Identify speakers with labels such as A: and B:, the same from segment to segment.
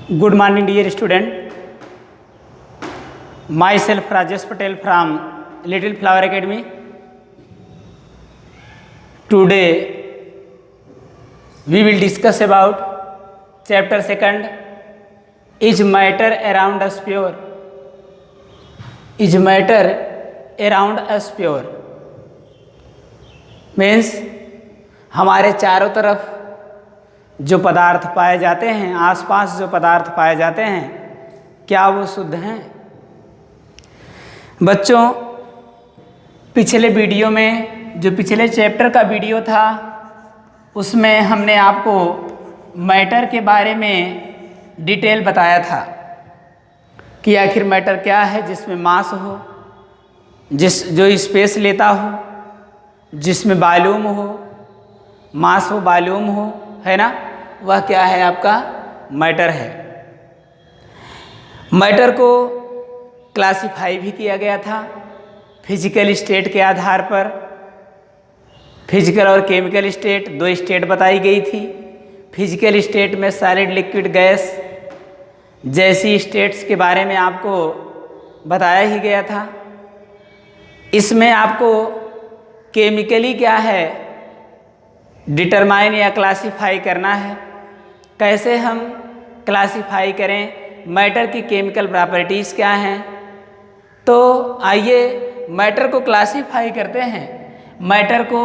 A: Good morning, dear student. Myself Rajesh Patel from Little Flower Academy. Today we will discuss about chapter 2. Is matter around us pure? Is matter around us pure? Means हमारे चारों तरफ जो पदार्थ पाए जाते हैं, आसपास जो पदार्थ पाए जाते हैं, क्या वो शुद्ध हैं? बच्चों, पिछले वीडियो में जो पिछले चैप्टर का वीडियो था उसमें हमने आपको मैटर के बारे में डिटेल बताया था कि आखिर मैटर क्या है, जिसमें मास हो, जो स्पेस लेता हो, जिसमें वॉल्यूम हो, मास हो, वॉल्यूम हो, है ना, वह क्या है? आपका मैटर है। मैटर को क्लासिफाई भी किया गया था फिजिकल स्टेट के आधार पर। फिजिकल और केमिकल स्टेट, दो स्टेट बताई गई थी। फिजिकल स्टेट में सॉलिड, लिक्विड, गैस जैसी स्टेट्स के बारे में आपको बताया ही गया था। इसमें आपको केमिकली क्या है डिटरमाइन या क्लासिफाई करना है। कैसे हम क्लासिफाई करें, मैटर की केमिकल प्रॉपर्टीज़ क्या हैं? तो आइए मैटर को क्लासिफाई करते हैं। मैटर को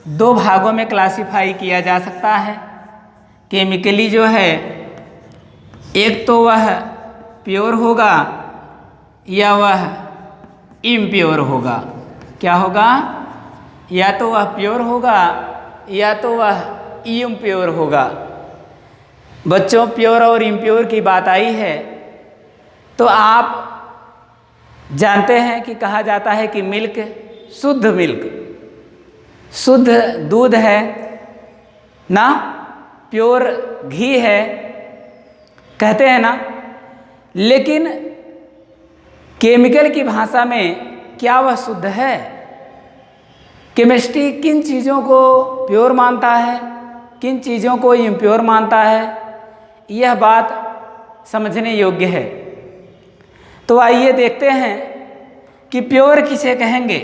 A: दो भागों में क्लासिफाई किया जा सकता है केमिकली जो है। एक तो वह प्योर होगा या वह इम्प्योर होगा। क्या होगा? या तो वह प्योर होगा या तो वह इम्प्योर होगा। बच्चों, प्योर और इम्प्योर की बात आई है तो आप जानते हैं कि कहा जाता है कि मिल्क, शुद्ध दूध है ना, प्योर घी है, कहते हैं ना। लेकिन केमिकल की भाषा में क्या वह शुद्ध है? केमिस्ट्री किन चीज़ों को प्योर मानता है, किन चीज़ों को इम्प्योर मानता है, यह बात समझने योग्य है। तो आइए देखते हैं कि प्योर किसे कहेंगे।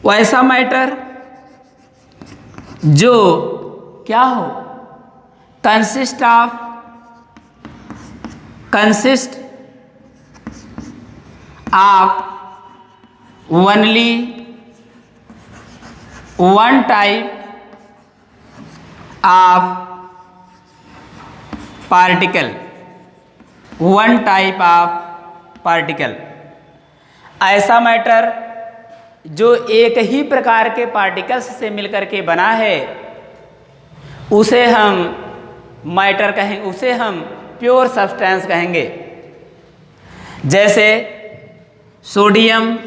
A: वैसा मैटर जो क्या हो, consist of only one type of particle, one type of particle. ऐसा मैटर जो एक ही प्रकार के पार्टिकल्स से मिलकर के बना है उसे हम मैटर कहेंगे, उसे हम प्योर सब्सटेंस कहेंगे। जैसे sodium,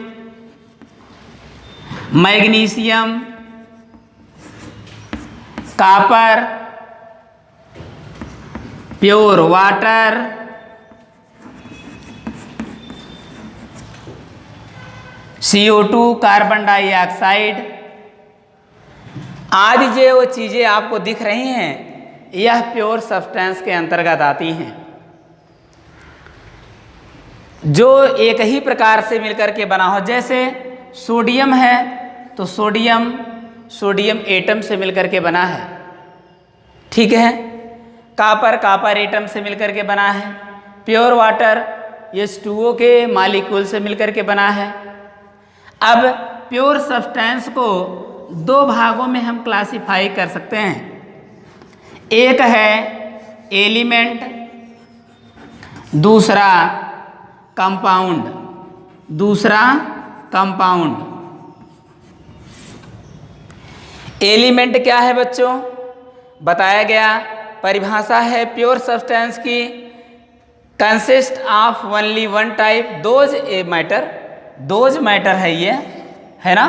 A: magnesium, copper, pure water, CO2, carbon dioxide आदि जो चीज़ें आपको दिख रही हैं यह प्योर सब्सटेंस के अंतर्गत आती हैं, जो एक ही प्रकार से मिलकर के बना हो। जैसे सोडियम है तो सोडियम एटम से मिलकर के बना है, ठीक है। कॉपर एटम से मिलकर के बना है। प्योर वाटर H2O के मालिक्यूल से मिलकर के बना है। अब प्योर सब्सटेंस को दो भागों में हम क्लासिफाई कर सकते हैं। एक है एलिमेंट, दूसरा कंपाउंड। एलिमेंट क्या है बच्चों? बताया गया, परिभाषा है प्योर सब्सटेंस की, consist of only one type those matter है ये, है ना।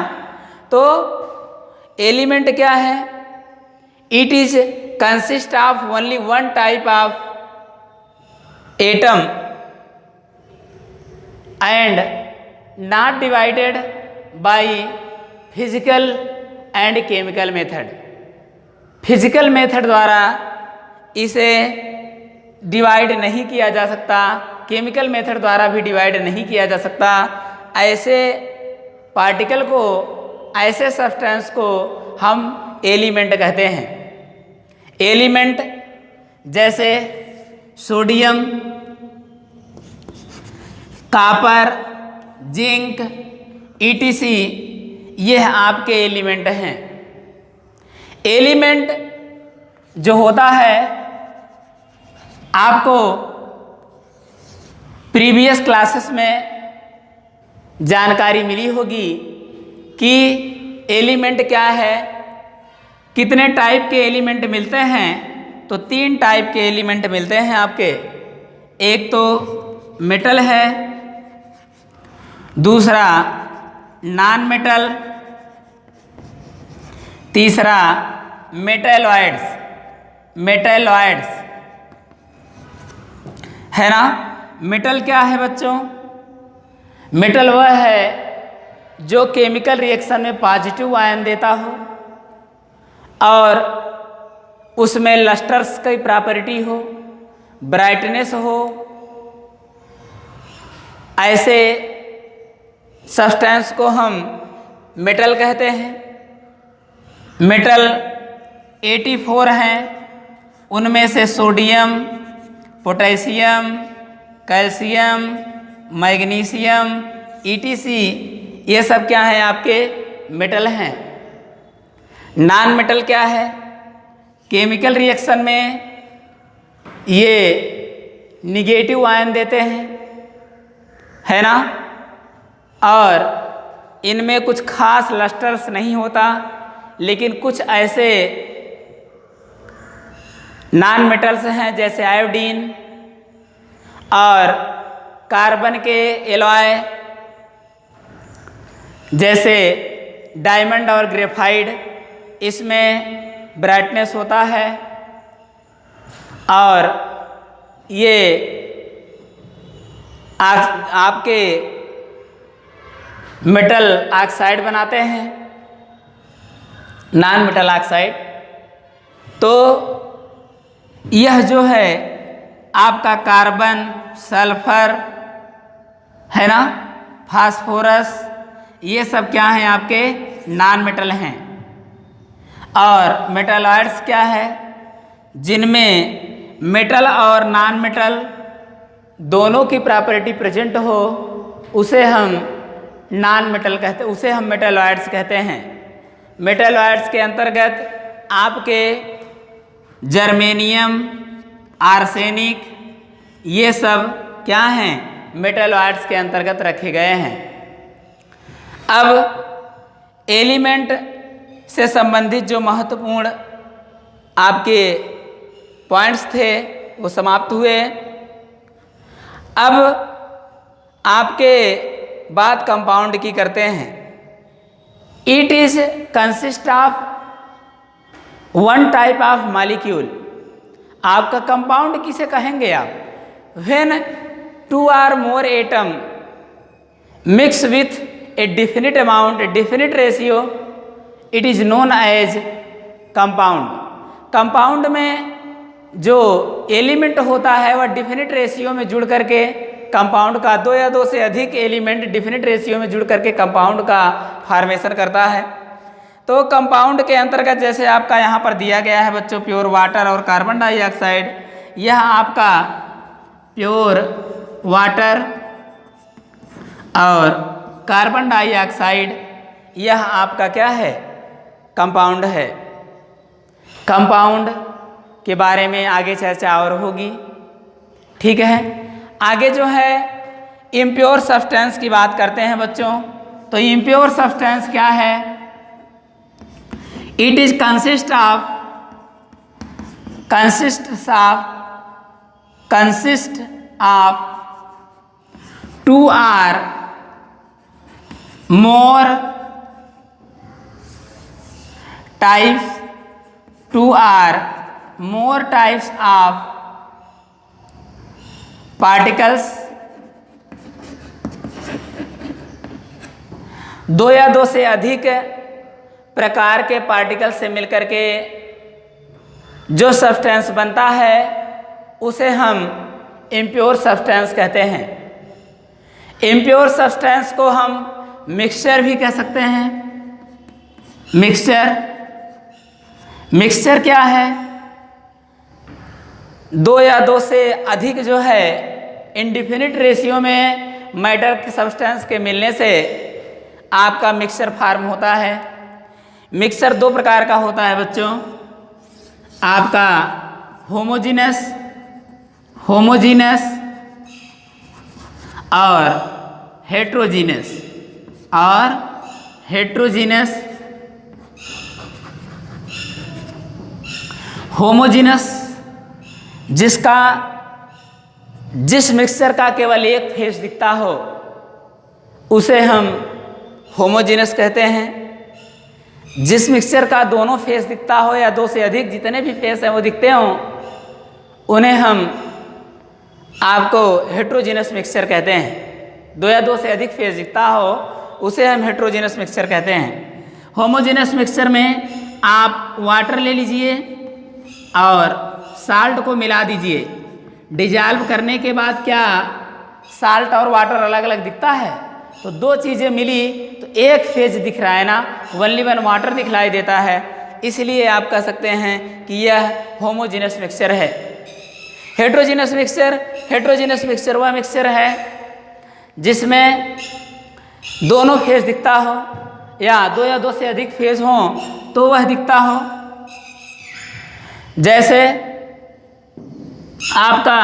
A: तो एलिमेंट क्या है? It is consist of only one type of atom and not divided by physical and chemical method. Physical method द्वारा इसे डिवाइड नहीं किया जा सकता, केमिकल मेथड द्वारा भी डिवाइड नहीं किया जा सकता, ऐसे पार्टिकल को, ऐसे सब्सटेंस को हम एलिमेंट कहते हैं। एलिमेंट जैसे सोडियम, कॉपर, जिंक, ईटीसी, यह आपके एलिमेंट हैं। एलिमेंट जो होता है, आपको प्रीवियस क्लासेस में जानकारी मिली होगी कि एलिमेंट क्या है, कितने टाइप के एलिमेंट मिलते हैं। तो 3 टाइप के एलिमेंट मिलते हैं आपके। एक तो मेटल है, दूसरा नॉन मेटल, तीसरा मेटैलॉइड्स। मेटैलॉइड्स है ना। मेटल क्या है बच्चों? मेटल वह है जो केमिकल रिएक्शन में पॉजिटिव आयन देता हो और उसमें लस्टर्स की प्रॉपर्टी हो, ब्राइटनेस हो, ऐसे सब्सटेंस को हम मेटल कहते हैं। मेटल 84 हैं, उनमें से sodium, potassium, calcium, magnesium, etc, ये सब क्या है आपके मेटल हैं। नॉन मेटल क्या है? केमिकल रिएक्शन में ये निगेटिव आयन देते हैं, है ना, और इनमें कुछ खास लस्टर्स नहीं होता, लेकिन कुछ ऐसे नॉन मेटल्स हैं जैसे आयोडीन और कार्बन के एलॉय जैसे डायमंड और ग्रेफाइट, इसमें ब्राइटनेस होता है और ये आपके मेटल ऑक्साइड बनाते हैं, नॉन मेटल ऑक्साइड। तो यह जो है आपका कार्बन, सल्फर, है ना, फास्फोरस, ये सब क्या हैं आपके नॉन मेटल हैं। और मेटलॉइड्स क्या है? जिनमें मेटल और नॉन मेटल दोनों की प्रॉपर्टी प्रेजेंट हो, उसे हम नॉन मेटल कहते, उसे हम मेटलॉइड्स कहते हैं। मेटलॉइड्स के अंतर्गत आपके जर्मेनियम, आर्सेनिक, ये सब क्या हैं? मेटलॉइड्स के अंतर्गत रखे गए हैं। अब एलिमेंट से संबंधित जो महत्वपूर्ण आपके पॉइंट्स थे वो समाप्त हुए। अब आपके बात कंपाउंड की करते हैं। It is consist of one type of molecule. आपका कंपाउंड किसे कहेंगे आप? When 2 or more atom mix with a definite amount, definite ratio, it is known as compound. Compound में जो एलिमेंट होता है वह डिफिनिट रेशियो में जुड़ करके कंपाउंड का, 2 या 2 से अधिक एलिमेंट डिफिनिट रेशियो में जुड़ करके कंपाउंड का फॉर्मेशन करता है। तो कंपाउंड के अंतर्गत जैसे आपका यहाँ पर दिया गया है बच्चों, प्योर वाटर और कार्बन डाइऑक्साइड, यह आपका प्योर वाटर और कार्बन डाइऑक्साइड, यह आपका क्या है? कंपाउंड है। कंपाउंड के बारे में आगे चर्चा और होगी, ठीक है। आगे जो है इम्प्योर सब्सटेंस की बात करते हैं बच्चों। तो इम्प्योर सब्सटेंस क्या है? It is consist of 2 or more types, 2 or more types of particles, 2 या 2 से अधिक प्रकार के पार्टिकल से मिलकर के जो सब्सटेंस बनता है उसे हम इम्प्योर सब्सटेंस कहते हैं। इम्प्योर सब्सटेंस को हम मिक्सचर भी कह सकते हैं। मिक्सचर क्या है? दो या दो से अधिक जो है इंडिफिनिट रेशियो में मैटर के सब्सटेंस के मिलने से आपका मिक्सचर फॉर्म होता है। मिक्सचर दो प्रकार का होता है बच्चों, आपका होमोजीनस और हेट्रोजीनस। होमोजीनस जिस मिक्सचर का केवल एक फेस दिखता हो उसे हम होमोजीनस कहते हैं। जिस मिक्सचर का दोनों फेस दिखता हो या दो से अधिक जितने भी फेस हैं वो दिखते हों उन्हें हम आपको हेट्रोजीनस मिक्सचर कहते हैं। दो या दो से अधिक फेस दिखता हो उसे हम हेट्रोजीनस मिक्सचर कहते हैं। होमोजीनस मिक्सचर में आप वाटर ले लीजिए और साल्ट को मिला दीजिए। डिजॉल्व करने के बाद क्या साल्ट और वाटर अलग अलग दिखता है? तो दो चीज़ें मिली तो एक फेज दिख रहा है ना, ओनली वन वाटर दिखलाई देता है। इसलिए आप कह सकते हैं कि यह होमोजीनस मिक्सचर है। हेट्रोजीनस मिक्सचर वह मिक्सचर है जिसमें दोनों फेज दिखता हो या दो से अधिक फेज हों तो वह दिखता हो। जैसे आपका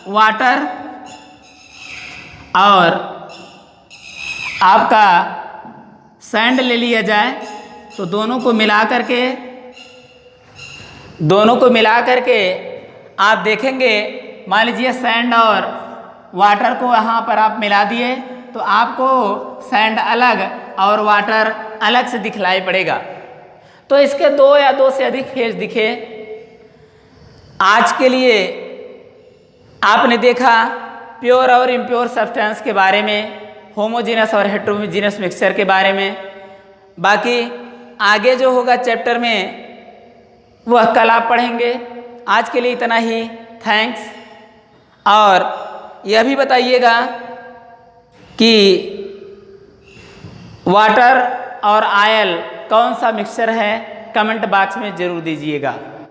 A: वाटर और आपका सैंड ले लिया जाए तो दोनों को मिला करके आप देखेंगे, मान लीजिए सैंड और वाटर को यहाँ पर आप मिला दिए तो आपको सैंड अलग और वाटर अलग से दिखलाई पड़ेगा। तो इसके दो या दो से अधिक फेज दिखे। आज के लिए आपने देखा प्योर और इम्प्योर सब्सटेंस के बारे में, होमोजीनस और हेट्रोजीनस मिक्सचर के बारे में। बाकी आगे जो होगा चैप्टर में वह कल आप पढ़ेंगे। आज के लिए इतना ही, थैंक्स। और यह भी बताइएगा कि वाटर और आयल कौन सा मिक्सचर है, कमेंट बॉक्स में ज़रूर दीजिएगा।